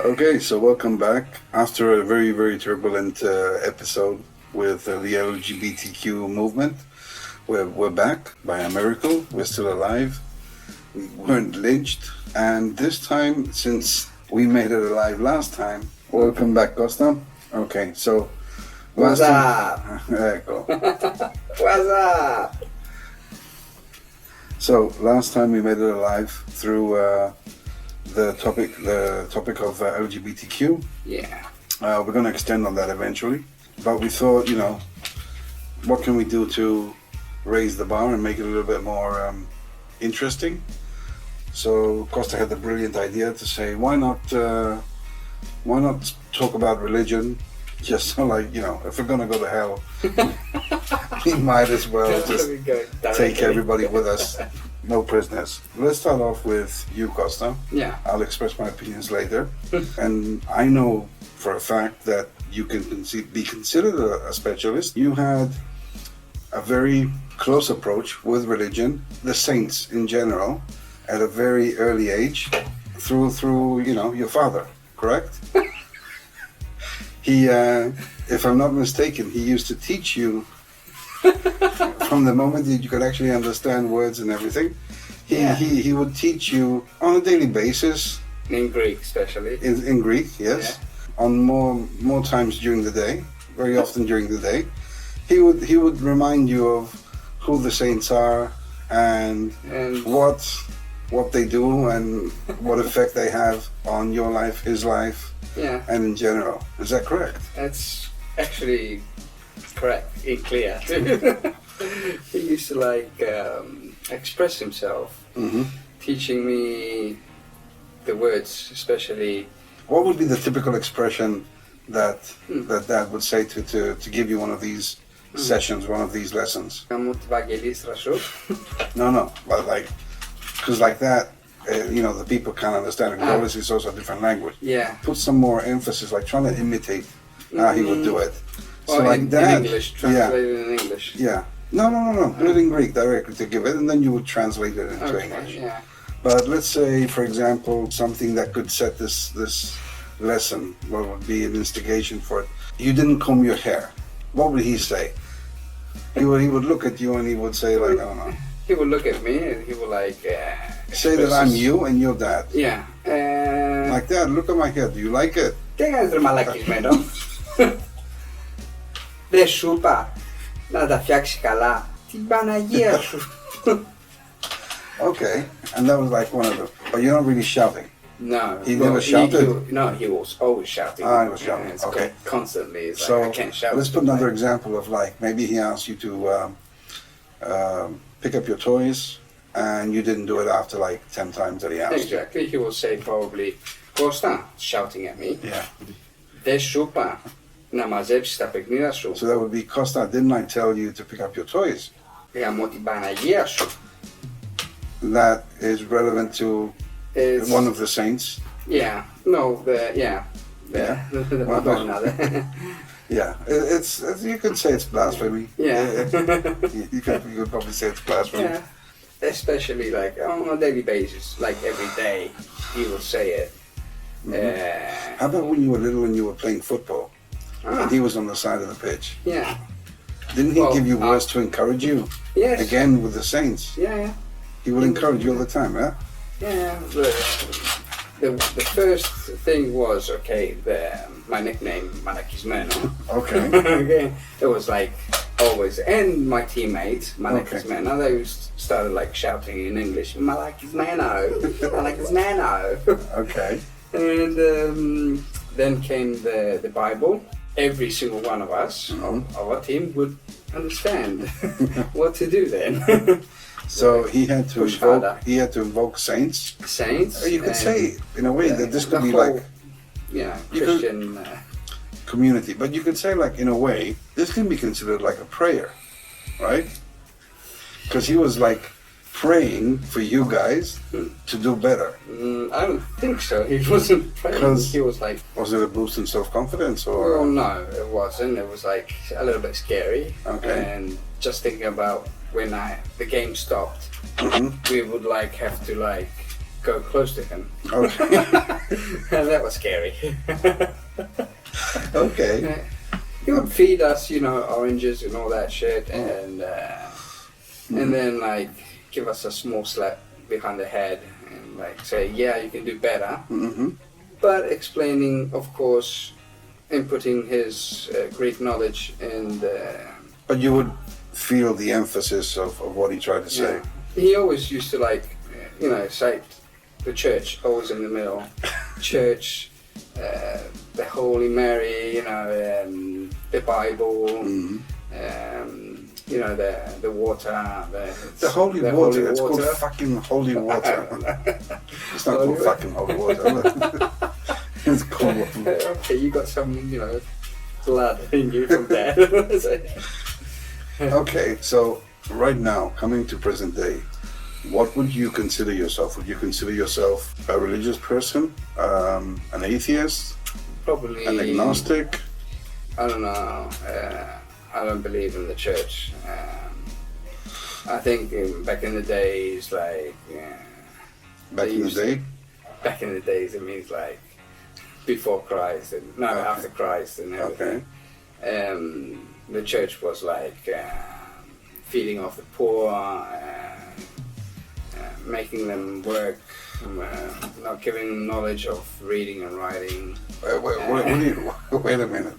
Okay, so welcome back. After a very, very turbulent episode with the LGBTQ movement, we're back by a miracle. We're still alive. We weren't lynched. And this time, since we made it alive last time, welcome back, Costa. Okay, so... What's up? Ecco. What's up? So, last time we made it alive through... the topic of LGBTQ. Yeah. We're going to extend on that eventually, but we thought, what can we do to raise the bar and make it a little bit more interesting? So Costa had the brilliant idea to say, why not talk about religion? Just so, if we're going to go to hell, we might as well just take everybody with us. No prisoners. Let's start off with you, Costa. Yeah. I'll express my opinions later. And I know for a fact that you can be considered a specialist. You had a very close approach with religion, the saints in general, at a very early age, through your father, correct? He, if I'm not mistaken, he used to teach you from the moment that you could actually understand words and everything. He would teach you on a daily basis. In Greek, especially. In Greek, yes. Yeah. On more times during the day, very often during the day. He would remind you of who the saints are and what they do and what effect they have on your life, his life, and in general. Is that correct? That's actually correct, clear. He used to express himself, teaching me the words, especially. What would be the typical expression that Dad would say to give you one of these sessions, one of these lessons? No, but because like that, the people can't understand it. Obviously, it's also a different language. Yeah. Put some more emphasis, like trying to imitate how he would do it. So in English, translated in English. Yeah. No. Do it in Greek directly to give it, and then you would translate it into English. Yeah. But let's say, for example, something that could set this lesson, what would be an instigation for it. You didn't comb your hair. What would he say? He would look at you and he would say, I don't know. He would look at me and he would say that I'm you and your dad. Yeah. Like that. Look at my hair. Do you like it? Τι κάνεις ρε μαλακισμένο? Δεν σου είπα να τα φτιάξει καλά. Την Παναγία σου. Okay, and that was like one of them. But you're not really shouting. No. He never shouted? He was always shouting. He was shouting. It's Okay. Constantly. It's so I can't shout. Let's put another example of maybe he asked you to pick up your toys and you didn't do it after 10 times that he asked. Exactly. He will say probably, Costa, shouting at me. Yeah. Δεν σου είπα να μαζέψεις τα παιχνίδια σου. So that would be, Costa, didn't I tell you to pick up your toys? Γαμώ την Παναγία σου. That is relevant to one of the saints. Yeah. No. The Madonna. Yeah. It's you could say it's blasphemy. Yeah. you could probably say it's blasphemy. Yeah. Especially on a daily basis, every day, he would say it. How about when you were little and you were playing football and he was on the side of the pitch? Yeah. Didn't he give you words to encourage you? Yes. Again with the saints. Yeah. He would encourage you all the time, huh? Yeah. The first thing was my nickname Malakismeno. Okay. Okay. It was always, and my teammates Malakismeno, they started shouting in English, Malakismeno, Malakismeno. Okay. And then came the Bible. Every single one of us of our team would understand what to do then. So he had to invoke saints. Saints. You could say in a way that this could be Christian community, but you could say in a way this can be considered like a prayer, right? Because he was praying for you guys to do better. I don't think so. He wasn't praying. He was Was it a boost in self-confidence or? Well, no, it wasn't. It was a little bit scary. Okay. And just thinking about when the game stopped, we would have to go close to him. Okay. And that was scary. Okay. He would feed us, oranges and all that shit, and then like give us a small slap behind the head and like say, yeah, you can do better. Mm-hmm. But explaining, of course, inputting his Greek knowledge and. But you would feel the emphasis of what he tried to say. Yeah. He always used to cite the church, always in the middle. Church, the Holy Mary, the Bible, the water. The holy water. Holy It's water. called fucking holy water. It's not called fucking holy water. It's called. Okay, you got some, blood in you from that. Okay, so right now, coming to present day, what would you consider yourself? Would you consider yourself a religious person, an atheist, Probably. an agnostic? I don't know. I don't believe in the church. I think back in the days, like. Back in the day? Back in the days, it means like before Christ and after Christ and everything. Okay. The church was like feeding off the poor, making them work, not giving them knowledge of reading and writing. Wait a minute.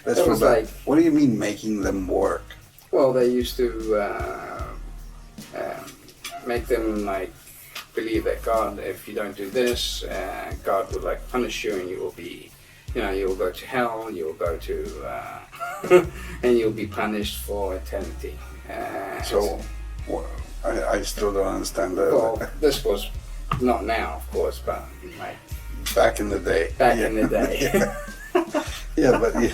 Let's It was go back. like- What do you mean making them work? Well, they used to make them like believe that God, if you don't do this, God will like punish you, and you will be, you will go to hell. You will go to, and you'll be punished for eternity. I still don't understand that. Well, this was not now, of course, but like Back in the day. back in the day. Yeah, but you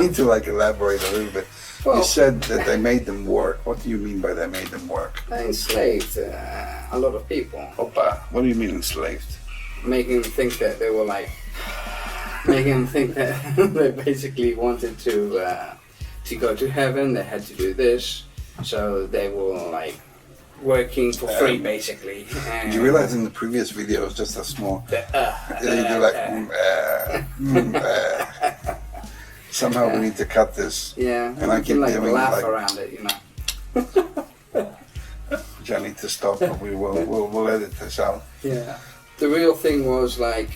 need to like elaborate a little bit. You Well, said that they made them work. What do you mean by they made them work? they enslaved a lot of people, Opa, what do you mean enslaved? making them think that they were like, making them think that they basically wanted to go to heaven. They had to do this, so they were like working for free, basically. And You realize in the previous video it's just a small. You're like, somehow we need to cut this. yeah, And I you keep can like doing laugh like- around it, I need to stop, but we'll edit this out. Yeah. The real thing was like,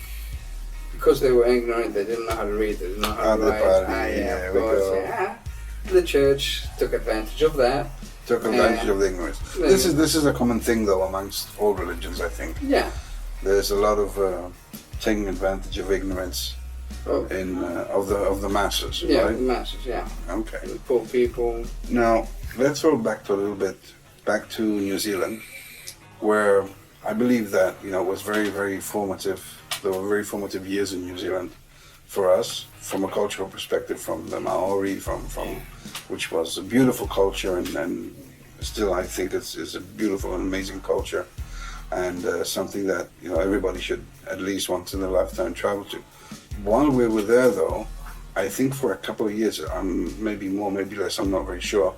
because they were ignorant, they didn't know how to read, they didn't know how to Other write. party, Of there we course, go. yeah. The church took advantage of that. Took advantage of the ignorance. This is a common thing though amongst all religions, I think. Yeah. There's a lot of taking advantage of ignorance Oh. in of the masses, Yeah, right? the masses, yeah. Okay. The poor people. Now let's roll back to a little bit back to New Zealand, where I believe that it was very, very formative. There were very formative years in New Zealand for us, from a cultural perspective, from the Maori, from which was a beautiful culture, and still I think it's a beautiful and amazing culture, and something that everybody should at least once in a lifetime travel to. While we were there, though, I think for a couple of years, maybe more, maybe less, I'm not very sure.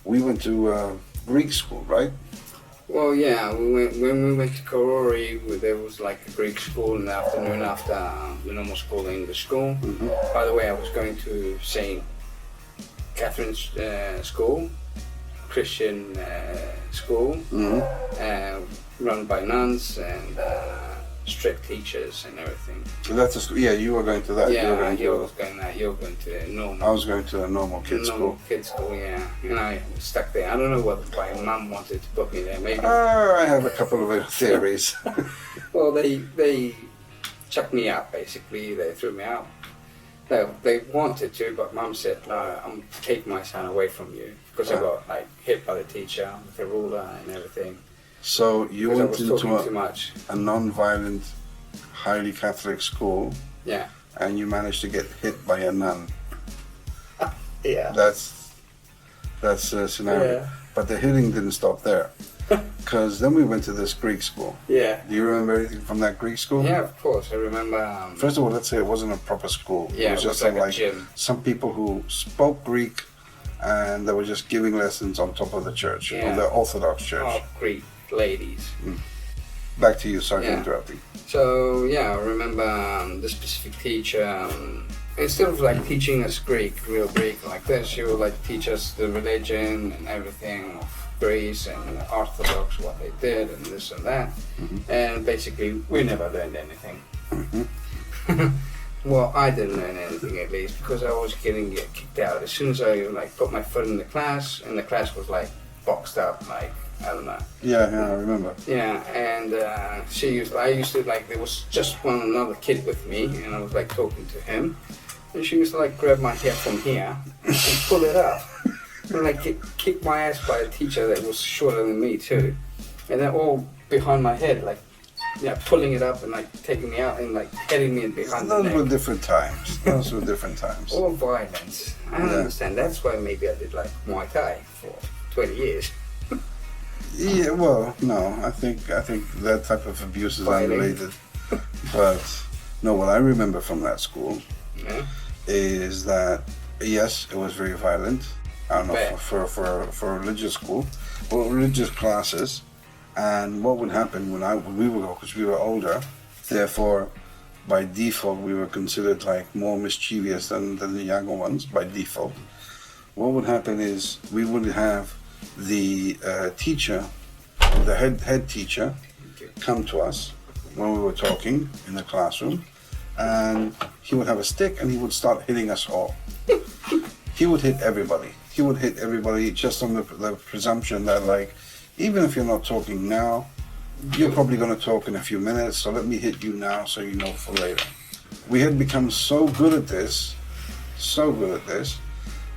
We went to Greek school, right? Well, yeah, when we went to Karori, there was like a Greek school in the afternoon after the normal school, the English school. Mm-hmm. By the way, I was going to St. Catherine's School, Christian school, run by nuns and strict teachers and everything. So that's a school. Yeah, you were going to that. Yeah, you were going you was going that. You were going to normal. I was going to a normal kids school. Kids school, yeah. And I was stuck there. I don't know why mum wanted to put me there. Maybe. I have a couple of theories. Well, they chucked me out. Basically, they threw me out. They wanted to, but mum said, "No, I'm taking my son away from you," because I got like hit by the teacher with a ruler and everything. So you Because I went was into talking too much. a non-violent, highly Catholic school, Yeah. and you managed to get hit by a nun. Yeah. That's a scenario. Yeah. But the hitting didn't stop there, because then we went to this Greek school. Yeah. Do you remember anything from that Greek school? Yeah, of course. I remember. First of all, let's say it wasn't a proper school. Yeah, it was just like a like gym. some people who spoke Greek, and they were just giving lessons on top of the church, Yeah. of the Orthodox church. All Greek ladies. back to you. Sorry for Yeah. interrupting. So yeah, I remember the specific teacher. Instead of like teaching us Greek, real Greek like this, she would like teach us the religion and everything of Greece and Orthodox, what they did and this and that. And basically, we never learned anything. Well, I didn't learn anything at least because I was getting kicked out as soon as I like put my foot in the class, and the class was like boxed up, like I don't know. Yeah, I remember. Yeah, and I used to like, there was just another kid with me, and I was like talking to him, and she used to like grab my hair from here and pull it up, and like kick my ass by a teacher that was shorter than me too, and then all behind my head, like, yeah, pulling it up and like taking me out and like hitting me behind the Those neck. were different times. Those were different times. All violence. I don't understand. That's why maybe I did like Muay Thai for 20 years. Yeah, well, no, I think that type of abuse is Fighting. unrelated. But no, what I remember from that school Yeah. is that yes, it was very violent. I don't know, Bet. for religious school, well, religious classes, and what would happen when we would go, because we were older, therefore, by default, we were considered like more mischievous than the younger ones by default. What would happen is we would have the teacher, the head teacher, come to us when we were talking in the classroom, and he would have a stick and he would start hitting us all. He would hit everybody. He would hit everybody just on the presumption that, like, even if you're not talking now, you're probably going to talk in a few minutes, so let me hit you now so you know for later. We had become so good at this,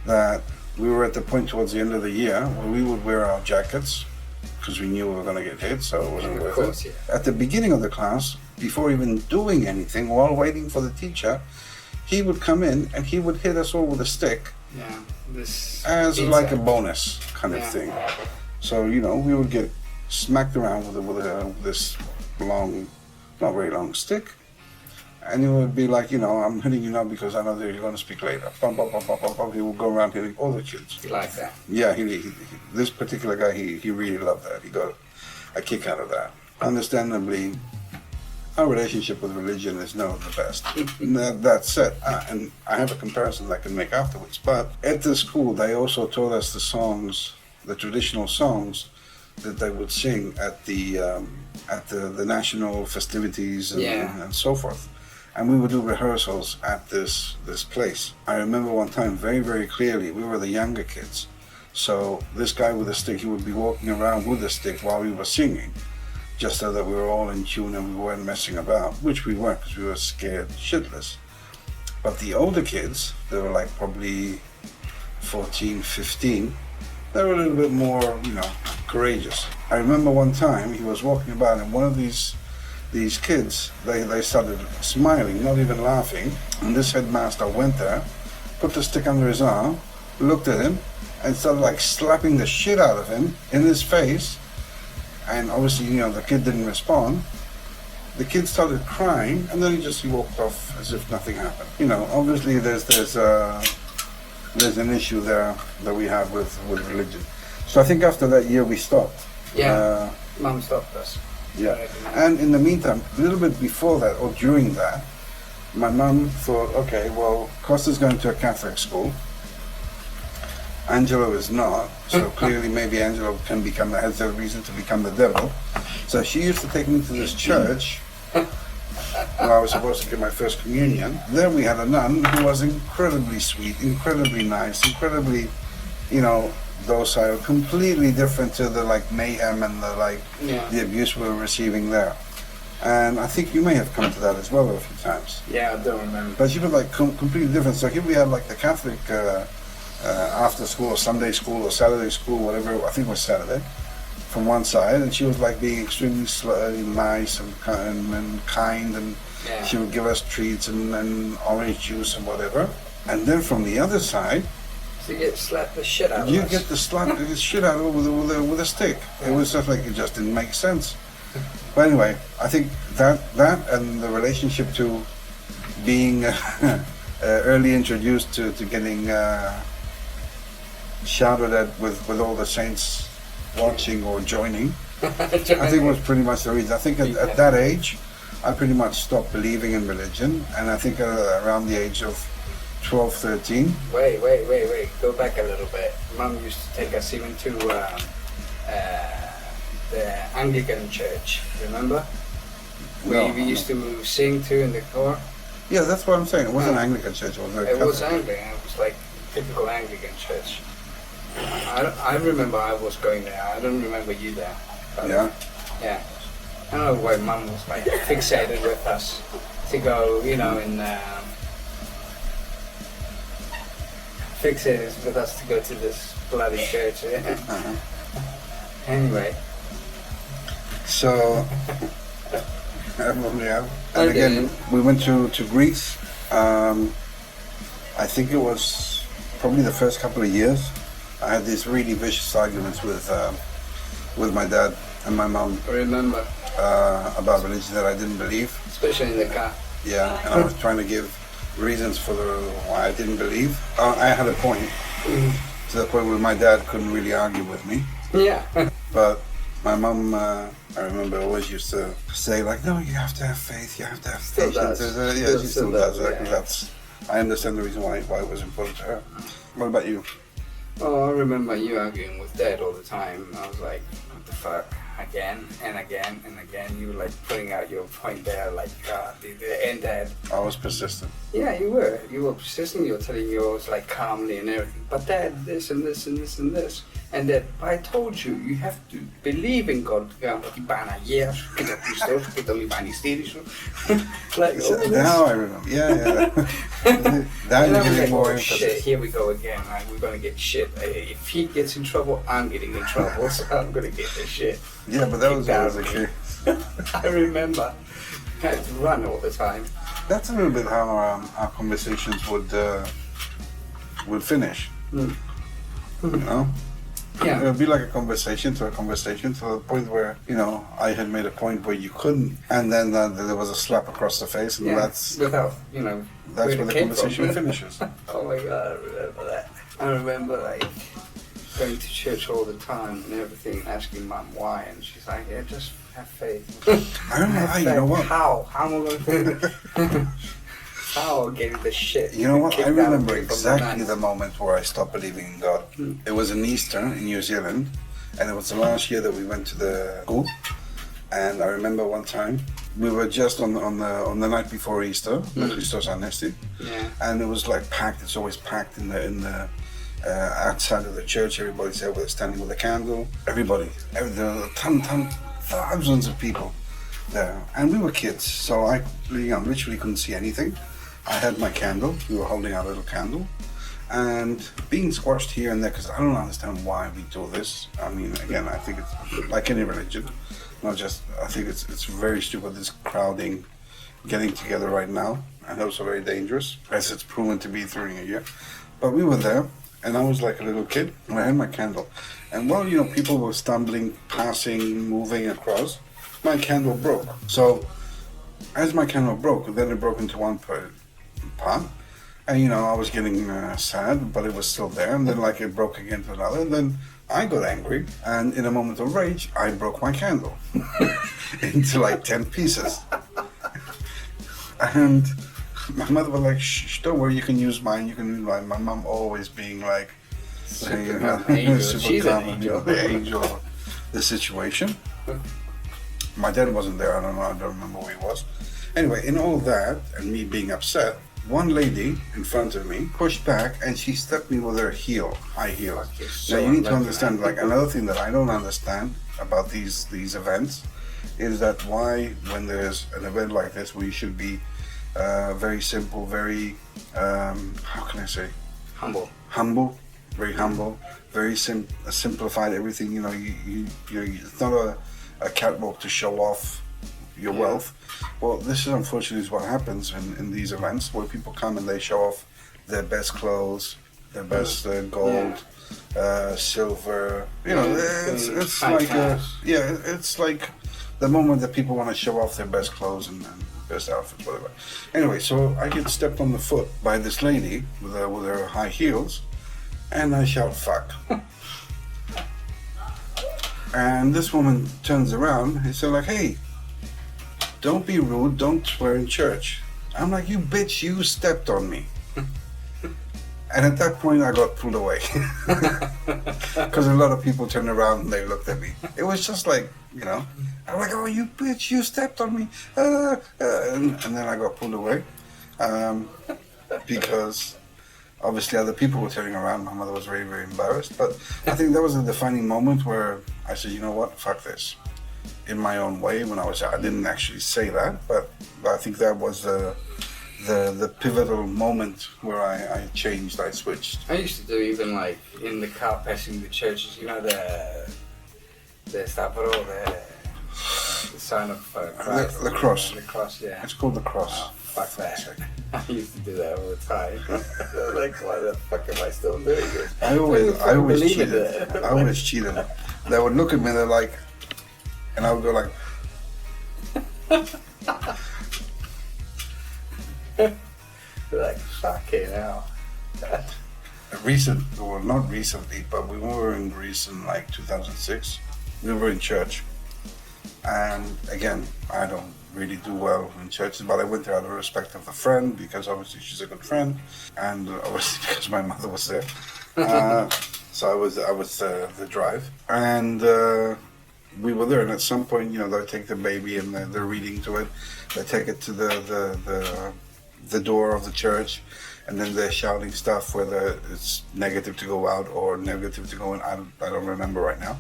that we were at the point towards the end of the year where we would wear our jackets because we knew we were going to get hit, so it wasn't Of worth course, it. yeah. At the beginning of the class, before even doing anything, while waiting for the teacher, he would come in and he would hit us all with a stick Yeah. This as pizza. like a bonus kind of Yeah. thing. So, you know, we would get smacked around with this long, not very long stick. And it would be like, you know, I'm hitting you now because I know that you're going to speak later. Bum, bum, bum, bum, bum, bum. He would go around hitting all the kids. You like that? Yeah, this particular guy, he really loved that. He got a kick out of that. Understandably, our relationship with religion is not the best. That said, and I have a comparison that I can make afterwards, but at the school, they also taught us the songs, the traditional songs that they would sing at the national festivities and so forth. And we would do rehearsals at this place. I remember one time very, very clearly, we were the younger kids. So this guy with a stick, he would be walking around with a stick while we were singing, just so that we were all in tune and we weren't messing about, which we weren't because we were scared shitless. But the older kids, they were like probably 14, 15, they were a little bit more, you know, courageous. I remember one time he was walking about and one of these kids, they started smiling, not even laughing, and this headmaster went there, put the stick under his arm, looked at him, and started like slapping the shit out of him in his face. And obviously, you know, the kid didn't respond. The kid started crying, and then he walked off as if nothing happened. You know, obviously there's an issue there that we have with religion. So I think after that year we stopped. Yeah. Mum stopped us. Yeah. And in the meantime, a little bit before that, or during that, my mum thought, okay, well, Costa's going to a Catholic school. Angelo is not, so clearly maybe Angelo has a reason to become the devil. So she used to take me to this church where I was supposed to get my first communion. There we had a nun who was incredibly sweet, incredibly nice, incredibly, you know, docile, completely different to the like mayhem and the abuse we were receiving there. And I think you may have come to that as well a few times. Yeah, I don't remember. But she was like completely different. So here we had like the Catholic after school or Sunday school or Saturday school, whatever, I think it was Saturday, from one side, and she was like being extremely nice and kind, and she would give us treats and orange juice and whatever. And then from the other side, So you get slapped the shit out of you us. get the slap the shit out of it with a stick. It was just like, it just didn't make sense. But anyway, I think that and the relationship to being early introduced to getting shouted at with all the saints watching or joining. I think it was pretty much the reason. I think at that age, I pretty much stopped believing in religion, and I think around the age of 12, 13. Wait. Go back a little bit. Mom used to take us even to the Anglican church, remember? We used to sing to in the car. Yeah, that's what I'm saying. It wasn't Anglican church. It was It was Anglican. It was like typical Anglican church. I remember I was going there. I don't remember you there. Yeah. Yeah. I don't know why Mum was like fixated with us to go, you know, fixated with us to go to this bloody church. Anyway. So, yeah. And again, we went to Greece. I think it was probably the first couple of years. I had these really vicious arguments with my dad and my mom. I remember. About religion that I didn't believe. Especially in the car. Yeah, and I was trying to give reasons for why I didn't believe. I had a point. To the point where my dad couldn't really argue with me. Yeah. But my mom, I remember, always used to say like, "No, you have to have faith. You have to have Still patience." does. Yeah, she still does. Yeah. I understand the reason why it was important to her. What about you? Oh, I remember you arguing with Dad all the time. I was like, what the fuck? Again and again and again. You were like putting out your point there, like, and Dad. I was persistent. Yeah, you were. You were persistent. You were telling yours like calmly and everything. But Dad, this and this and this and this. And Dad, I told you, you have to believe in God. Like, now I remember. Yeah. That and I is was giving like, more oh, emphasis. shit, here we go again. Like, we're gonna get shit. If he gets in trouble, I'm getting in trouble. So I'm gonna get this shit. Yeah, but that was always the case. I remember. I had to run all the time. That's a little bit how our conversations would finish. You know? Yeah. It would be like a conversation to the point where, you know, I had made a point where you couldn't, and then there was a slap across the face, and that's without, you know, where the conversation finishes. Oh my God, I remember that. I remember like going to church all the time and everything, asking Mom why, and she's like, yeah, just have faith. I don't know how, you know what? How am I going to how I'm getting the shit? You know what? I remember from exactly the moment where I stopped believing in God. It was an Easter in New Zealand, and it was the last year that we went to the school. And I remember one time we were just on the night before Easter, Christos Anesti, and it was like packed. It's always packed in the outside of the church. Everybody's there with standing with a candle. Everybody, thousands of people there, and we were kids, so I literally couldn't see anything. I had my candle. We were holding our little candle, and being squashed here and there, because I don't understand why we do this. I mean, again, I think it's like any religion. Not just, I think it's very stupid, this crowding, getting together right now, and also very dangerous, as it's proven to be during a year. But we were there, and I was like a little kid, and I had my candle. And while, you know, people were stumbling, passing, moving across, my candle broke. So, as my candle broke, then it broke into one part, and, you know, I was getting sad, but it was still there, and then like it broke again to another, and then I got angry, and in a moment of rage, I broke my candle into like 10 pieces. And my mother was like, shh, don't worry, you can use mine, you can use mine. My mom always being like, super calm, the angel of the situation. My dad wasn't there, I don't remember where he was. Anyway, in all that, and me being upset, one lady in front of me pushed back and she stepped me with her high heel. Now you need to understand, like another thing that I don't understand about these events is that why, when there's an event like this, we should be very simple, very, how can I say? Humble, very humble, very simplified everything, you know, it's not a catwalk to show off your wealth. Well, this is unfortunately what happens in these events where people come and they show off their best clothes, their best gold, silver. You know, it's like it's like the moment that people want to show off their best clothes and best outfits, whatever. Anyway, so I get stepped on the foot by this lady with her high heels, and I shout "fuck." And this woman turns around and said like, hey, don't be rude, don't swear in church. I'm like, you bitch, you stepped on me. And at that point I got pulled away. Because a lot of people turned around and they looked at me. It was just like, you know, I'm like, oh, you bitch, you stepped on me. And then I got pulled away. Because obviously other people were turning around. My mother was very, very embarrassed. But I think that was a defining moment where I said, you know what, fuck this. In my own way, when I didn't actually say that, but I think that was the pivotal moment where I changed, I switched. I used to do even like in the car passing the churches, you know, the Stavro, the sign of Christ. The cross. The cross, yeah. It's called the cross. Oh, fuck that. I used to do that all the time. Like, why the fuck am I still doing this? I always cheated. I always cheated. They would look at me, they're like, and I would go like, like, fucking hell. Not recently, but we were in Greece in like 2006. We were in church. And again, I don't really do well in churches, but I went there out of respect of the friend, because obviously she's a good friend, and obviously because my mother was there. So I was the drive. And we were there, and at some point, you know, they take the baby and they're reading to it. They take it to the door of the church, and then they're shouting stuff whether it's negative to go out or negative to go in. I don't remember right now.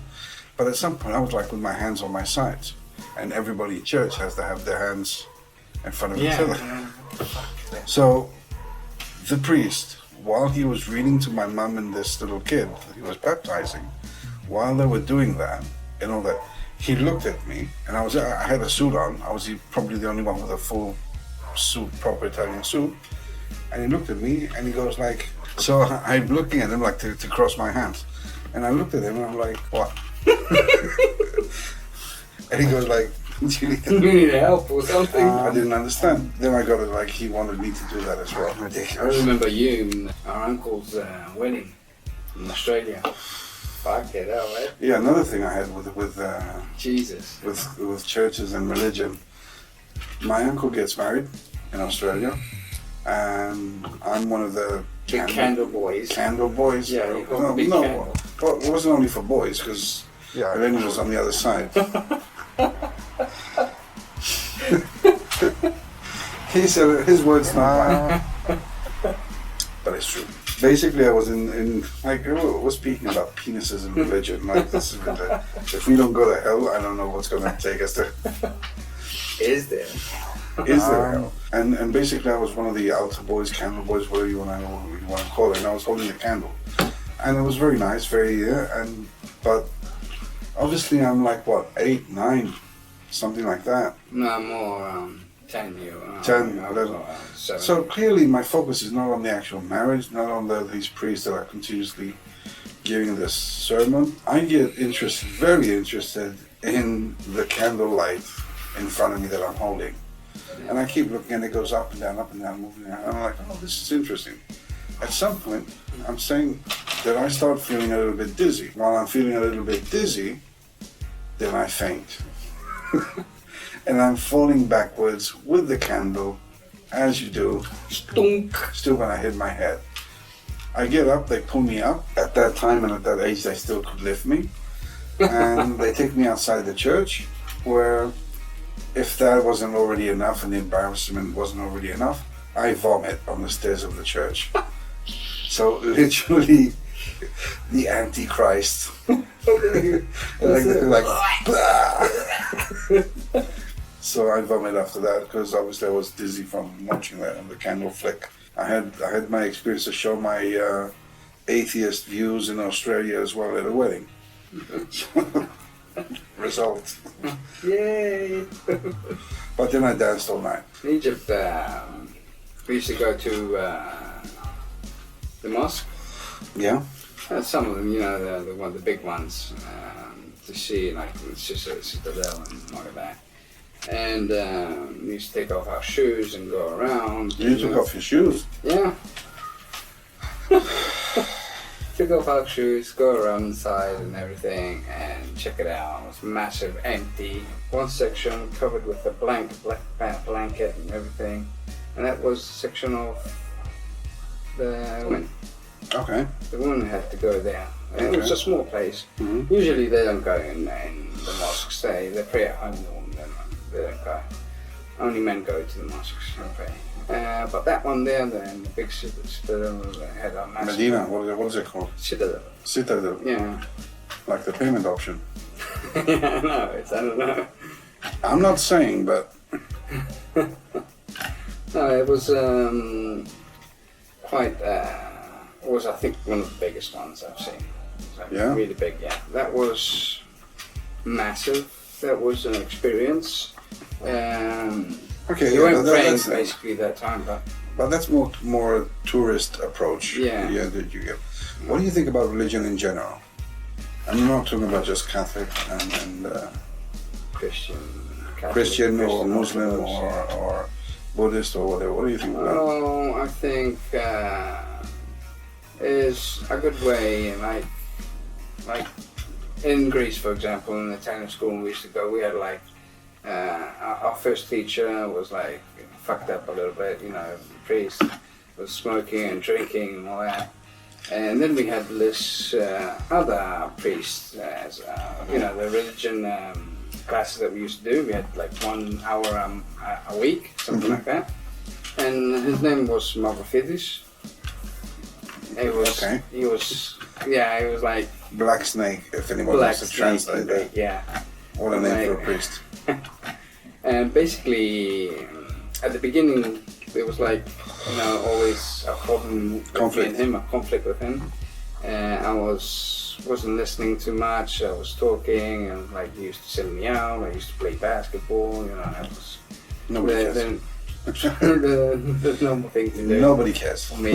But at some point I was like with my hands on my sides, and everybody in church has to have their hands in front of each other. So the priest, while he was reading to my mum and this little kid that he was baptizing, while they were doing that and all that, he looked at me, and I had a suit on. I was probably the only one with a full suit, proper Italian suit. And he looked at me and he goes like, so I'm looking at him like to cross my hands. And I looked at him and I'm like, what? And he goes like, you need help or something? I didn't understand. Then I got it like he wanted me to do that as well. I remember you in our uncle's wedding in Australia. Fuck it out, right? Yeah, another thing I had with Jesus. With churches and religion. My uncle gets married in Australia, and I'm one of the candle boys. Candle boys? Yeah, you got big candle. Well, it wasn't only for boys, because Irene was on the other side. He said it, his words, not mine. But it's true. Basically, I was in like, we're speaking about penises and religion. Like, this is gonna, if we don't go to hell, I don't know what's going to take us there. Is there? Is there hell? And basically, I was one of the altar boys, candle boys, whatever you want to call it. And I was holding a candle, and it was very nice, but obviously, I'm like what, 8, 9, something like that. No, more 10 years. 10, 11. So clearly, my focus is not on the actual marriage, not on these priests that are continuously giving this sermon. I get very interested in the candlelight in front of me that I'm holding. And I keep looking, and it goes up and down, moving around. And I'm like, oh, this is interesting. At some point, I'm saying that I start feeling a little bit dizzy. While I'm feeling a little bit dizzy, then I faint. And I'm falling backwards with the candle, as you do. Stunk. Still when I hit my head. I get up, they pull me up. At that time and at that age, they still could lift me. And they take me outside the church, where if that wasn't already enough and the embarrassment wasn't already enough, I vomit on the stairs of the church. So literally, the Antichrist. like So I vomit after that, because obviously I was dizzy from watching that on the candle flick. I had my experience to show my atheist views in Australia as well at a wedding. Result. Yay! But then I danced all night. In Egypt, we used to go to the mosque. Yeah. Some of them, you know, the big ones, to see like the citadel and all of that. And we used to take off our shoes and go around. You took off your shoes? Yeah. took off our shoes, go around inside and everything, and check it out. It was massive, empty. One section covered with a black blanket and everything, and that was a section of the women. Okay. The women had to go there. And Okay. it was a small place. Mm-hmm. Usually they don't go in the mosques. They pray at home. The women they don't go. Only men go to the mosques and pray. But that one there, in the big citadel, had a massive... Medina, what is it called? Citadel. Citadel. Yeah. Like the payment option. Yeah, no, I don't know. I'm not saying, but... No, it was quite... it was, I think, one of the biggest ones I've seen. So Yeah? Really big, yeah. That was massive. That was an experience. Okay, You weren't praying that's, basically that time, but that's more a tourist approach. Yeah. Yeah, that you get. What do you think about religion in general? I'm not talking about just Catholic and Christian, Catholic, Christian or Christian Muslim Orthodox, or Buddhist or whatever. What do you think about that? Oh, I think is a good way, like in Greece, for example, in the Italian school we used to go, we had like our first teacher was like fucked up a little bit, you know, the priest was smoking and drinking and all that. And then we had this other priest, you know, the religion classes that we used to do. We had like 1 hour a week, something like that. And his name was Mavrophidis. Okay. He was like Black Snake, if anyone black wants to translate that. yeah. What a name for a priest. And basically, at the beginning, there was like, you know, always a problem with me and him, a conflict with him. I wasn't listening too much. I was talking, and like he used to send me out. I used to play basketball. You know, that was the normal thing to do. Nobody cares for me.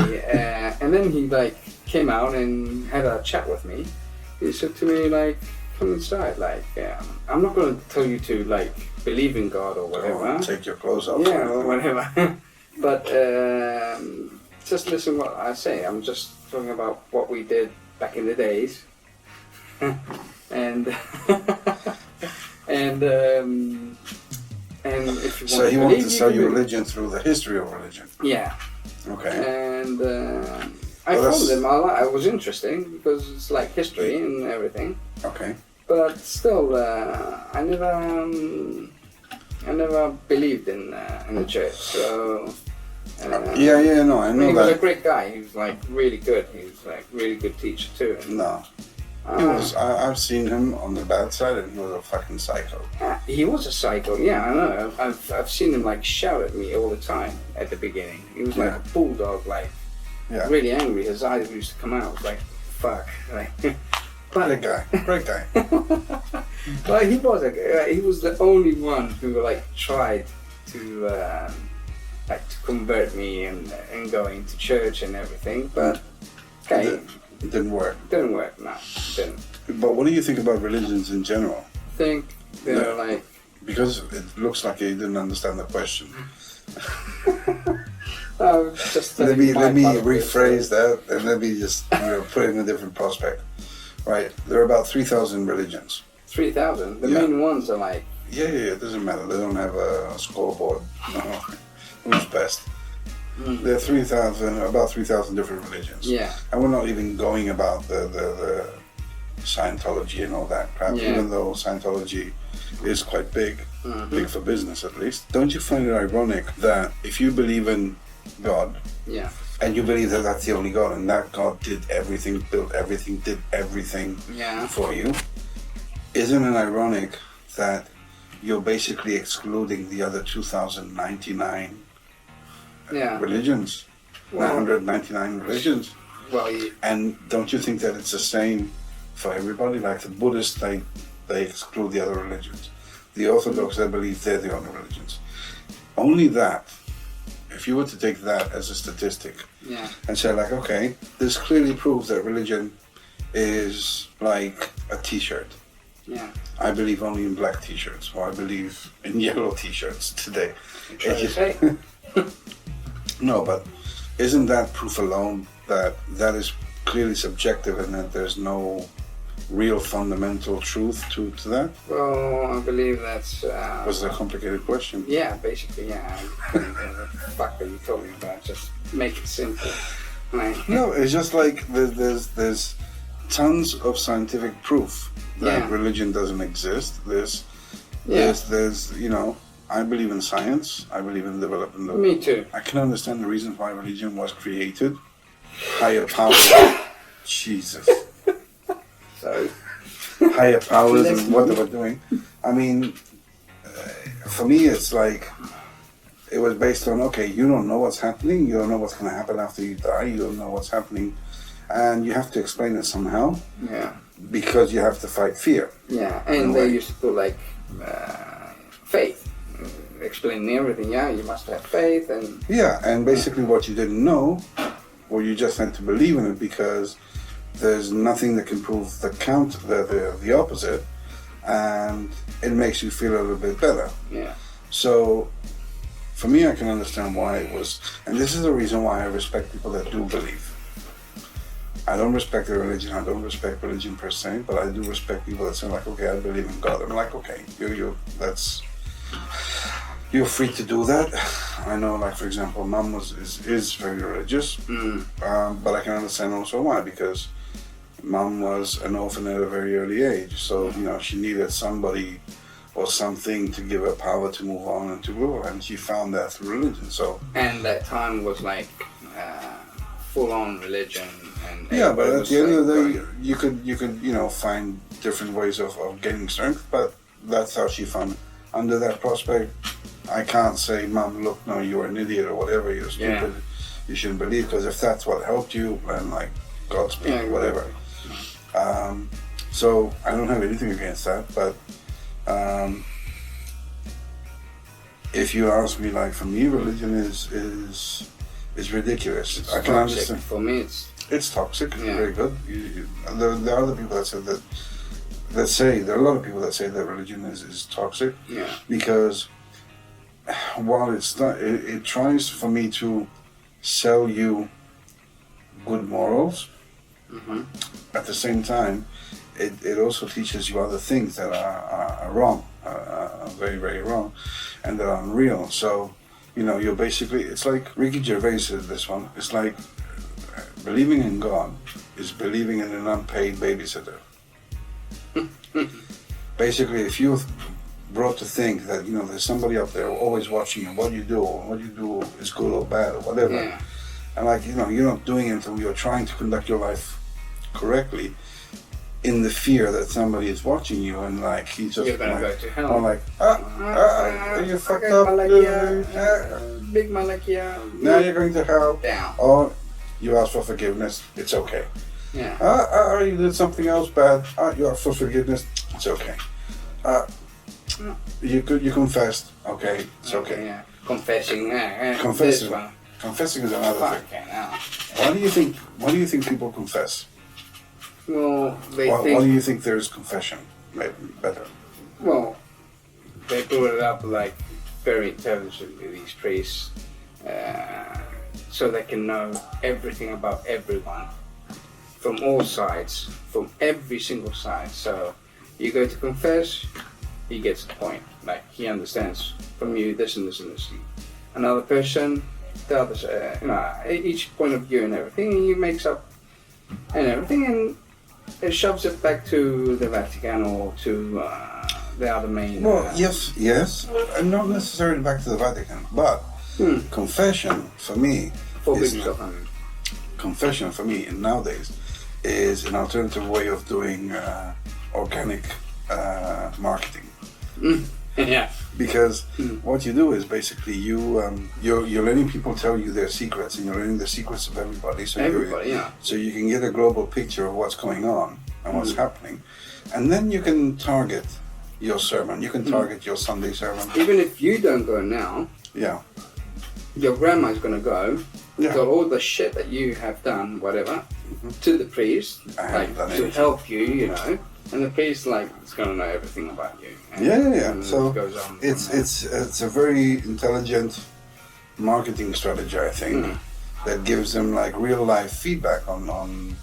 And then he like came out and had a chat with me. He said to me like, "Come inside. Like, I'm not going to tell you to like believe in God or whatever. Take your clothes off. Yeah, or whatever. But just listen what I say. I'm just talking about what we did back in the days, and and if you want So to he wanted to believe, sell can you believe. religion through the history of religion. Yeah. Okay. And I found them. It was interesting because it's like history and everything. Okay. But still, I never believed in the church. So no, I know he was a that. great guy. He was like really good. He was like really good teacher too. And, No. I've seen him on the bad side, and he was a fucking psycho. he was a psycho. Yeah, I know. I've seen him like shout at me all the time at the beginning. He was like a bulldog, like really angry. His eyes used to come out. I was like, fuck. Like, Great guy. Great guy. Well, he was the only one who like tried to convert me and going to church and everything, but okay, It didn't work. didn't work. No, didn't. But what do you think about religions in general? I think they're like Because it looks like you didn't understand the question. just Let me part of it. rephrase that, and let me just put it in a different prospect. Right, there are about 3,000 religions. 3,000. The Yeah. main ones are like Yeah, it doesn't matter. They don't have a scoreboard. No, who's best? There are 3,000, about 3,000 different religions. yeah, And we're not even going about the Scientology and all that crap, Yeah. even though Scientology is quite big for business at least. Don't you find it ironic that if you believe in God, yeah, and you believe that that's the only God, and that God did everything, built everything, did everything yeah, for you, isn't it ironic that you're basically excluding the other 2,099 yeah. religions, Well- 999 religions? Well, And don't you think that it's the same for everybody? Like the Buddhists, they exclude the other religions. The Orthodox, they believe they're the only religions. Only that, if you were to take that as a statistic yeah, and say like, okay, this clearly proves that religion is like a t-shirt. yeah. I believe only in black t-shirts, or I believe in yellow t-shirts today. Try to say. No, but isn't that proof alone that that is clearly subjective and that there's no real fundamental truth to that? Well, I believe that's... Was it a complicated question? Yeah, basically, yeah. What the fuck are you talking about? Just make it simple. Like, No, it's just like there's tons of scientific proof that religion doesn't exist. There's you know, I believe in science. I believe in development of... Me too. I can understand the reasons why religion was created. Higher powers. Jesus. So... Higher powers and what they were doing. I mean, for me, it's like, it was based on, okay, you don't know what's happening, you don't know what's going to happen after you die, you don't know what's happening, and you have to explain it somehow. Yeah. Because you have to fight fear. Yeah, and they used to put like faith, explaining everything. Yeah, you must have faith, and yeah, and basically what you didn't know, or you just had to believe in it because there's nothing that can prove the opposite, and it makes you feel a little bit better. Yeah. So, for me, I can understand why it was, and this is the reason why I respect people that do believe. I don't respect their religion. I don't respect religion per se, but I do respect people that say like, okay, I believe in God. I'm like, okay, you're free to do that. I know, like for example, Mom is very religious, but I can understand also why, because Mom was an orphan at a very early age, so you know she needed somebody or something to give her power to move on and to grow, and she found that through religion. So and that time was like full-on religion. And yeah, but at the end of the day, you could find different ways of gaining strength, but that's how she found it. Under that prospect, I can't say, Mom, look, no, you're an idiot or whatever, you're stupid, you shouldn't believe, because if that's what helped you, then like, Godspeed, whatever. So I don't have anything against that, but if you ask me, like for me, religion is ridiculous. It's I can toxic. understand. For me, It's toxic. Very good. There are other people that said there are a lot of people that say that religion is toxic. Yeah. Because while it tries for me to sell you good morals, at the same time, it also teaches you other things that are wrong, very, very wrong, and that are unreal. So, you're basically, it's like Ricky Gervais said this one, it's like believing in God is believing in an unpaid babysitter. Basically, if you're brought to think that, there's somebody up there always watching you, what you do is good or bad or whatever, and like, you're not doing it until you're trying to conduct your life correctly, in the fear that somebody is watching you, and like he's just you're gonna go to hell. I'm like, you fucked up. Big Malakia. Now you're going to hell. Down. Or you ask for forgiveness. It's okay. Yeah. You did something else bad. You ask for forgiveness. It's okay. You confessed. Okay. It's okay. Yeah. Confessing. Confessing. This one. Confessing is another thing. Okay, now. Why do you think people confess? Well, Why do you think there's confession better? Well, they brought it up like very intelligently, these priests, so they can know everything about everyone from all sides, from every single side. So you go to confess, he gets the point. Like he understands from you this and this and this. Another person, the others, each point of view and everything, and he makes up and everything, and it shoves it back to the Vatican or to the other main... Well, yes, and not necessarily back to the Vatican, but confession for me confession for me nowadays is an alternative way of doing organic marketing. Yeah. Because what you do is basically you're letting people tell you their secrets, and you're letting the secrets of everybody. So so you can get a global picture of what's going on and what's happening, and then you can target your sermon. You can target your Sunday sermon. Even if you don't go now, your grandma's gonna go. So all the shit that you have done, whatever, to the priest, to help you, and the priest is gonna know everything about you. And So it goes on it's a very intelligent marketing strategy, I think, that gives them like real life feedback on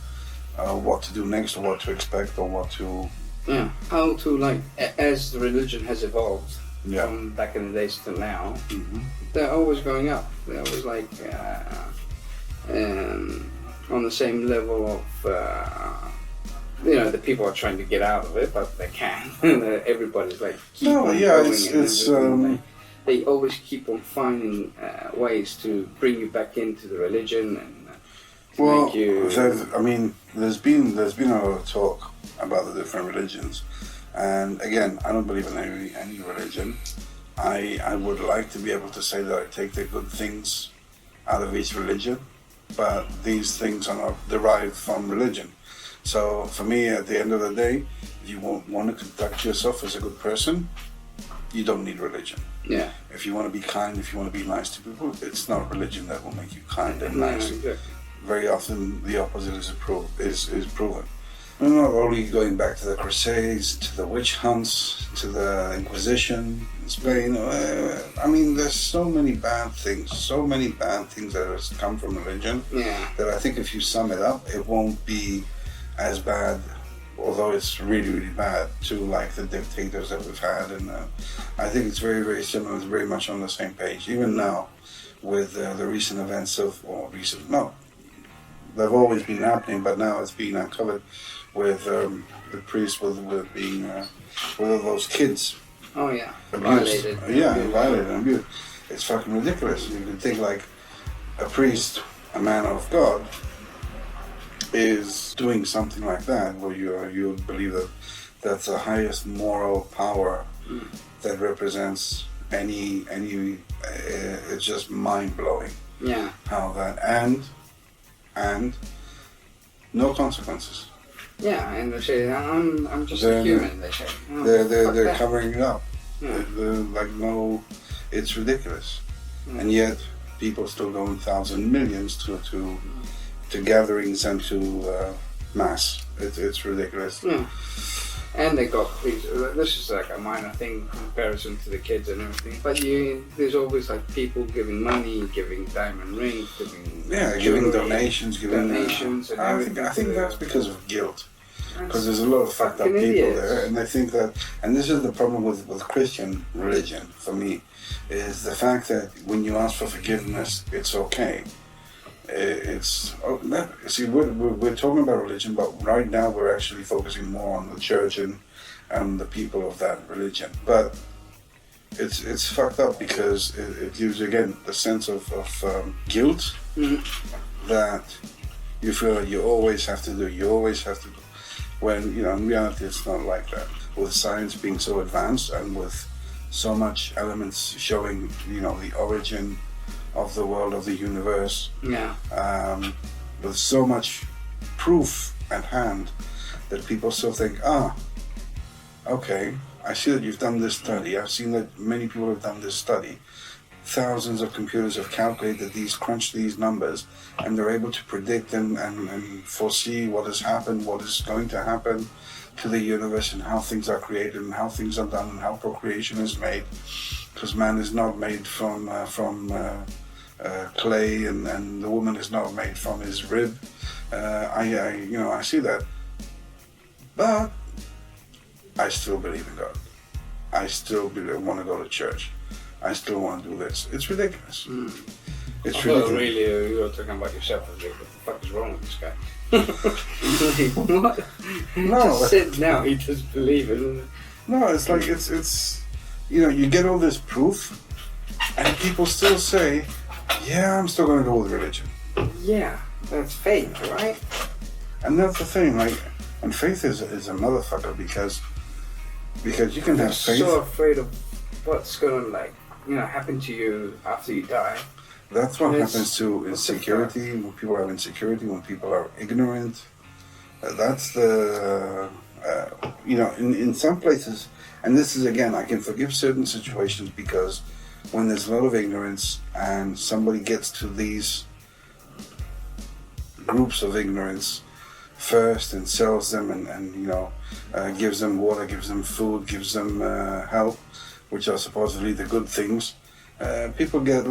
what to do next, or what to expect, or what to. Yeah, how to like as the religion has evolved Yeah. from back in the days to now, Mm-hmm. they're always going up. They're always like on the same level of the people are trying to get out of it, but they can't. Everybody's like keep on going it's and they always keep on finding ways to bring you back into the religion and make you. There's been a lot of talk about the different religions, and again, I don't believe in any religion. I would like to be able to say that I take the good things out of each religion, but these things are not derived from religion. So for me, at the end of the day, if you want to conduct yourself as a good person, you don't need religion. Yeah. If you want to be kind, if you want to be nice to people, it's not religion that will make you kind and nice. Yeah, exactly. Very often the opposite is proven. And not only going back to the Crusades, to the witch hunts, to the Inquisition in Spain. There's so many bad things that have come from religion. Yeah. That I think if you sum it up, it won't be as bad, although it's really, really bad, to like the dictators that we've had. And I think it's very, very similar. It's very much on the same page. Even now, with the recent events they've always been happening, but now it's being uncovered with the priest with being with all those kids. Oh yeah. Abused. Violated and abused. It's fucking ridiculous. You can think like a priest, a man of God, is doing something like that, where you believe that that's the highest moral power that represents any. It's just mind blowing. Yeah. How that and no consequences. Yeah, and they say I'm just a human. They say They're covering it up. Yeah. It's ridiculous, and yet people still go in thousands, millions to gatherings and to mass. It's ridiculous. Yeah. And they got these. This is like a minor thing in comparison to the kids and everything. But there's always like people giving money, giving diamond rings, giving donations, and I think that's because of guilt. Because there's a lot of fucked up people there, and they think that. And this is the problem with Christian religion for me, is the fact that when you ask for forgiveness, it's okay. We're talking about religion, but right now we're actually focusing more on the church and the people of that religion. But it's fucked up because it gives you again the sense of guilt that you feel that you always have to do. When in reality it's not like that. With science being so advanced and with so much elements showing the origin of the world, of the universe, with so much proof at hand, that people still think, okay, I see that you've done this study, I've seen that many people have done this study, thousands of computers have calculated crunched these numbers, and they're able to predict and foresee what has happened, what is going to happen to the universe, and how things are created, and how things are done, and how procreation is made, because man is not made from clay, and the woman is not made from his rib. I see that, but I still believe in God. I still want to go to church. I still want to do this. It's ridiculous. It's ridiculous. Really, you're talking about yourself. What the fuck is wrong with this guy? Like, what? No. Just said now he doesn't believe it. No, it's like it's you get all this proof, and people still say, yeah, I'm still going to go with religion. Yeah, that's faith, right? And that's the thing, and faith is a motherfucker because you can have faith. So afraid of what's going to happen to you after you die. That's what happens to insecurity, when people have insecurity, when people are ignorant. That's the, in some places, and this is again, I can forgive certain situations because when there's a lot of ignorance and somebody gets to these groups of ignorance first and sells them and gives them water, gives them food, gives them help, which are supposedly the good things, people get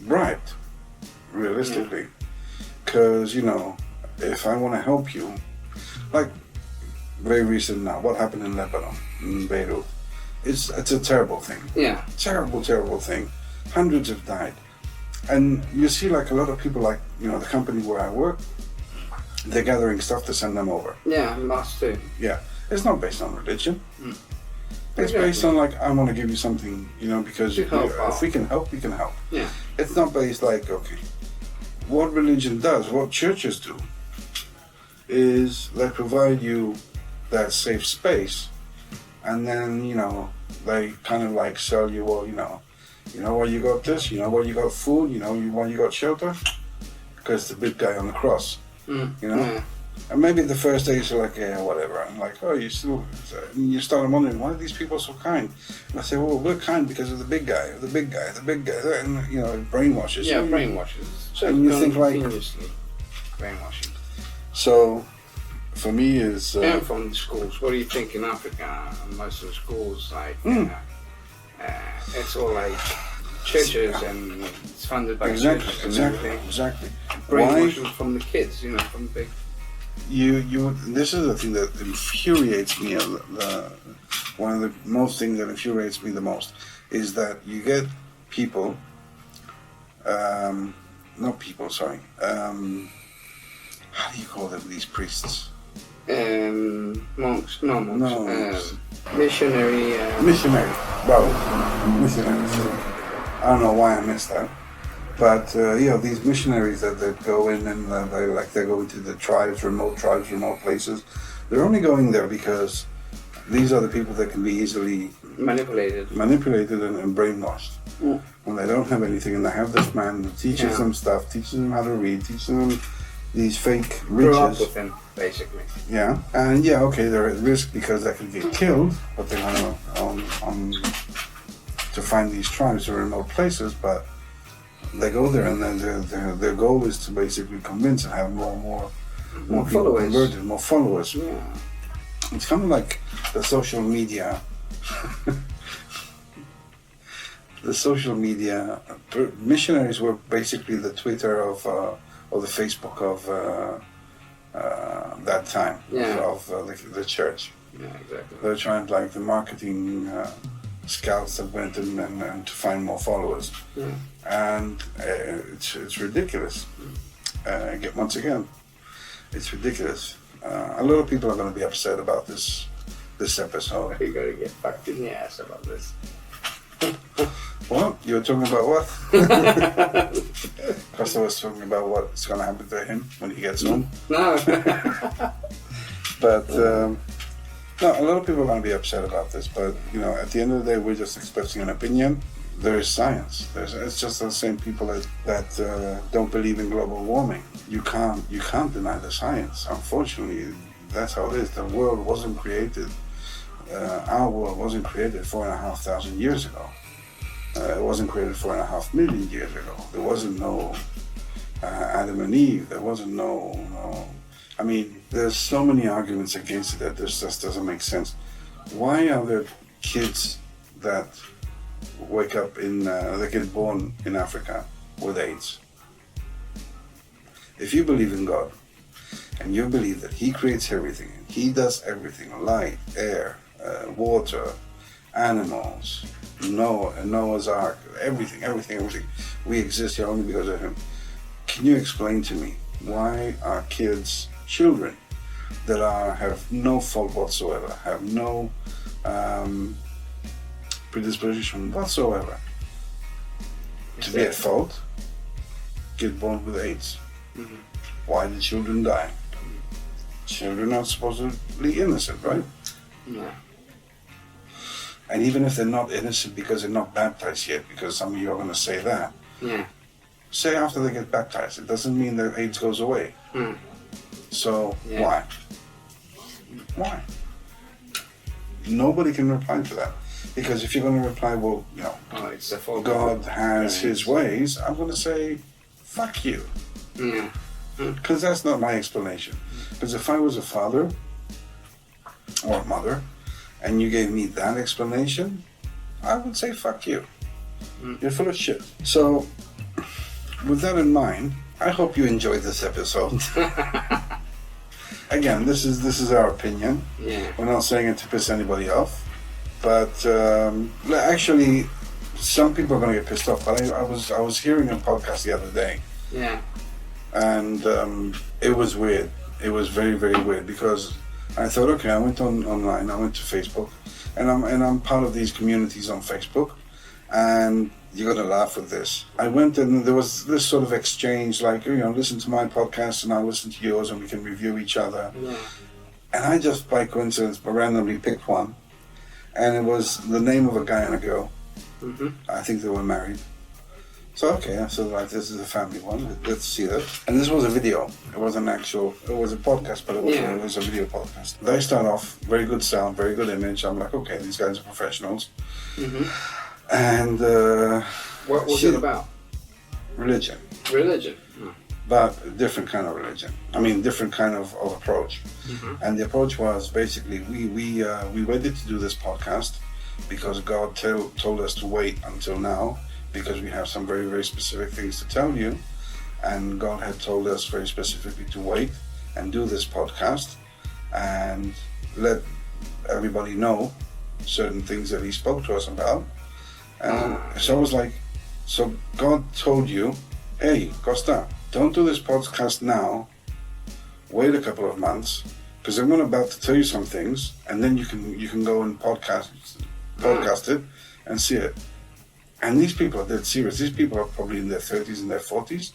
bribed, realistically, because if I want to help you, like very recent now, what happened in Lebanon, in Beirut, it's a terrible thing. Yeah. Terrible thing. Hundreds have died. And you see like a lot of people, like, you know, the company where I work, they're gathering stuff to send them over. Yeah, must too. Yeah. It's not based on religion. Mm. It's based on like, I want to give you something, you know, because if we can help, we can help. Yeah. It's not based like, okay, what religion does, what churches do, is they provide you that safe space, and then, you know, they kind of like sell you, well, you know why you got this, you know why you got food, you know why you got shelter, because the big guy on the cross, you know. Yeah. And maybe the first days you're like, yeah, whatever. And like, oh, you start wondering, why are these people so kind? And I say, well, we're kind because of the big guy, and, you know, it brainwashes. Yeah, brainwashes. So and you think like, brainwashing. So, for me is... and from the schools, what do you think in Africa? Most of the schools, like, it's all like churches and it's funded by churches and everything. Exactly. Brainwashing from the kids, you know, from the big... This is the thing that infuriates me. One of the most things that infuriates me the most is that you get people, not people, sorry. How do you call them? These priests? Monks, no monks. No. Missionary. Missionary. Well, missionaries. I don't know why I missed that. But you know, these missionaries that go in and they go into the remote places. They're only going there because these are the people that can be easily manipulated and brainwashed. Mm. When they don't have anything and they have this man who teaches them stuff, teaches them how to read, teaches them these fake riches. Grow up with them, basically. Yeah, and yeah, okay, they're at risk because they can get killed, but they're on to find these tribes or remote places, but they go there and then their goal is to basically convince and have more people converted, more followers. Yeah. It's kind of like the social media. The social media missionaries were basically the Twitter or the Facebook of that time of the church. Yeah, exactly. They're trying like the marketing scouts that went in and to find more followers. Yeah. And it's ridiculous. Once again, it's ridiculous. A lot of people are going to be upset about this episode. You're going to get fucked in the ass about this. What? You were talking about what? Costa was talking about what's going to happen to him when he gets home. No. But no, a lot of people are going to be upset about this. But you know, at the end of the day, we're just expressing an opinion. There is science. It's just the same people that don't believe in global warming. You can't deny the science. Unfortunately, that's how it is. The world wasn't created. Our world wasn't created 4,500 years ago. It wasn't created 4.5 million years ago. There wasn't no Adam and Eve. There wasn't no. I mean, there's so many arguments against it that this just doesn't make sense. Why are there kids that wake up they get born in Africa with AIDS? If you believe in God and you believe that He creates everything, and He does everything, light, air, water, animals, Noah's Ark, everything. We exist here only because of Him. Can you explain to me why are children that have no fault whatsoever, have no predisposition whatsoever to be at fault, get born with AIDS? Mm-hmm. Why do children die? Children are supposedly innocent, right? Yeah. And even if they're not innocent because they're not baptized yet, because some of you are going to say that, say after they get baptized, it doesn't mean their AIDS goes away. Mm. So why? Why? Nobody can reply to that. Because if you're going to reply, well, you know, it's the fault God has His ways, I'm going to say, fuck you. Yeah. Because that's not my explanation. Because if I was a father or a mother, and you gave me that explanation, I would say, fuck you. You're full of shit. So, with that in mind, I hope you enjoyed this episode. again, this is our opinion. Yeah. We're not saying it to piss anybody off, but actually, some people are going to get pissed off. But I was hearing a podcast the other day. Yeah. And it was weird. It was very, very weird because I thought, okay, I went online. I went to Facebook, and I'm part of these communities on Facebook, and you're gonna laugh with this. I went and there was this sort of exchange, like, listen to my podcast and I'll listen to yours, and we can review each other. Yeah. And I just by coincidence randomly picked one, and it was the name of a guy and a girl. Mm-hmm. I think they were married. So okay, so like this is a family one. Let's see that. And this was a video. It wasn't actual. It was a podcast, but it was a video podcast. They start off very good sound, very good image. I'm like, okay, these guys are professionals. Mm-hmm. And what was it about? Religion. Religion. Oh. But a different kind of religion. I mean, different kind of approach. Mm-hmm. And the approach was basically we waited to do this podcast because God told us to wait until now, because we have some very, very specific things to tell you, and God had told us very specifically to wait and do this podcast and let everybody know certain things that He spoke to us about. And so I was like, so God told you, hey, Costa, don't do this podcast now, wait a couple of months, because I'm about to tell you some things, and then you can go and podcast it and see it. And these people are dead serious. These people are probably in their 30s and their 40s.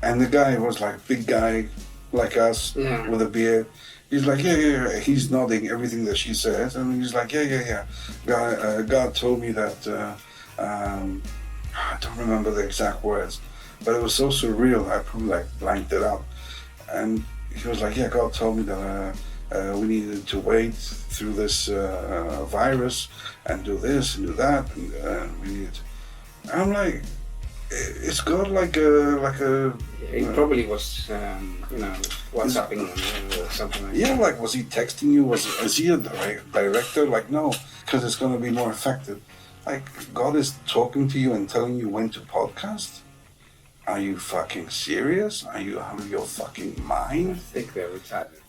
And the guy was like a big guy like us with a beard. He's like, yeah. He's nodding everything that she says. And he's like, yeah. God told me that, I don't remember the exact words, but it was so surreal, I probably like blanked it out. And he was like, yeah, God told me that we needed to wait through this virus and do this and do that, and we needed. I'm like, is God like a? He probably was, WhatsApping or something like that. Yeah, like was he texting you? Is he a director? Like no, because it's going to be more effective. Like God is talking to you and telling you when to podcast. Are you fucking serious? Are you out of your fucking mind? I think they're retarded.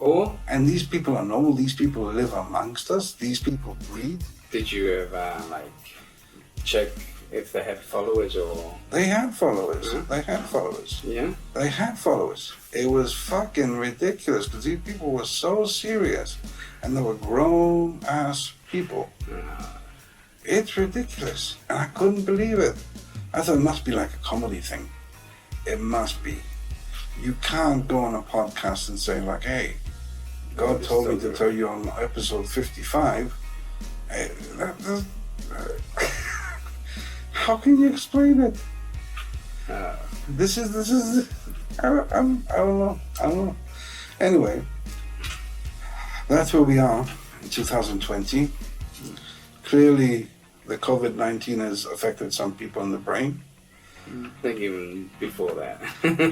And these people are normal. These people live amongst us. These people breathe. Did you ever check if they had followers or? They had followers. Uh-huh. They had followers. Yeah. They had followers. It was fucking ridiculous because these people were so serious, and they were grown ass people. It's ridiculous, and I couldn't believe it. I thought it must be like a comedy thing. It must be. You can't go on a podcast and say like, hey, God told me to tell you on episode 55. Hey, how can you explain it? This is. I don't know. Anyway, that's where we are in 2020. Clearly, the COVID-19 has affected some people in the brain. I think even before that.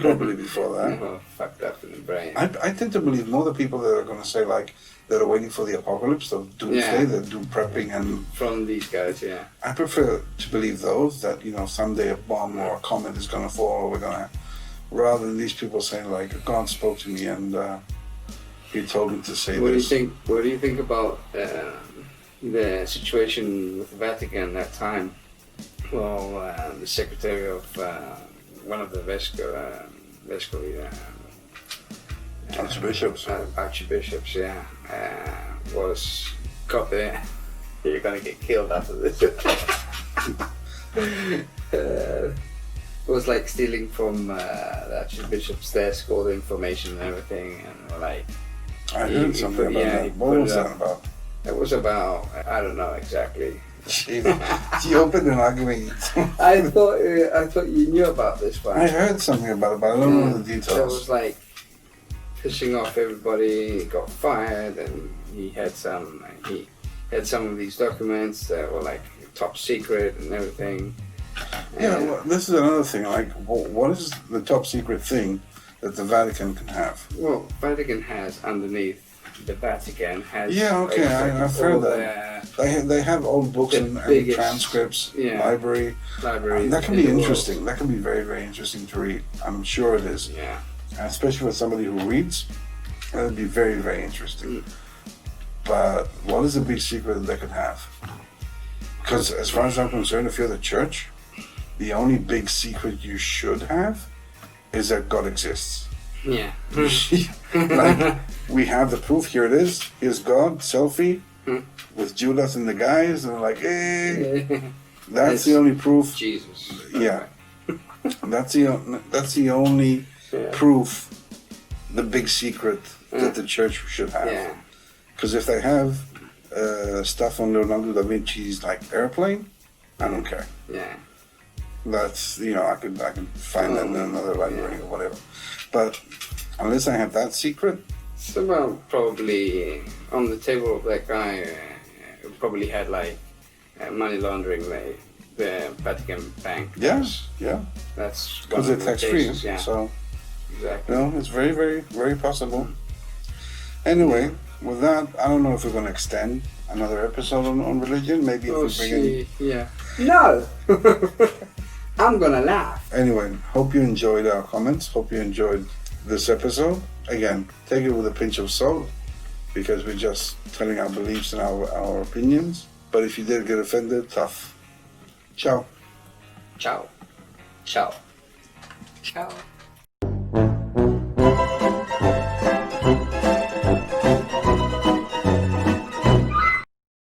Probably before that. Well, fucked up in the brain. I tend to believe more the people that are going to say like that are waiting for the apocalypse, the doomsday, that do prepping and from these guys, yeah. I prefer to believe those that someday a bomb or a comet is going to fall, or we're going to, rather than these people saying like God spoke to me and He told me to say this. What do you think about the situation with the Vatican at that time? Well, the secretary of one of the archbishops, was got there. You're gonna get killed after this. Was like stealing from the archbishop's desk all the information and everything, and like. I heard something about that. What was that about? It was about, I don't know exactly. She opened an argument. I thought you knew about this one. I heard something about it, but I don't know the details. So it was like pissing off everybody. He got fired, and he had some of these documents that were like top secret and everything. Yeah, well, this is another thing. Like, what is the top secret thing that the Vatican can have? Well, Vatican has underneath. The Vatican has. Yeah, okay, I've heard that. They have old books and transcripts, library. Library. That can be interesting. That can be very, very interesting to read. I'm sure it is. Yeah. especially for somebody who reads, that would be very, very interesting. But what is the big secret that they could have? Because as far as I'm concerned, if you're the church, the only big secret you should have is that God exists. Yeah. Like, we have the proof, here it is, here's God, selfie, with Judas and the guys, and they're like, hey, that's the only proof. Jesus. Yeah. That's the only proof, the big secret that the church should have. Yeah. Because if they have stuff on Leonardo da Vinci's like airplane, I don't care. Yeah. That's, I could find that in another library or whatever. But unless I have that secret, So well, probably on the table of that guy, probably had like money laundering the Vatican Bank. yes, yeah, That's because one it's of the tax free. cases, yeah. So Exactly. it's very, very, very possible. Anyway, with that, I don't know if we're going to extend another episode on religion. Maybe if we bring in. Yeah. No. I'm gonna laugh. Anyway, hope you enjoyed our comments. Hope you enjoyed this episode. Again, take it with a pinch of salt because we're just telling our beliefs and our opinions. But if you did get offended, tough. Ciao. Ciao. Ciao. Ciao.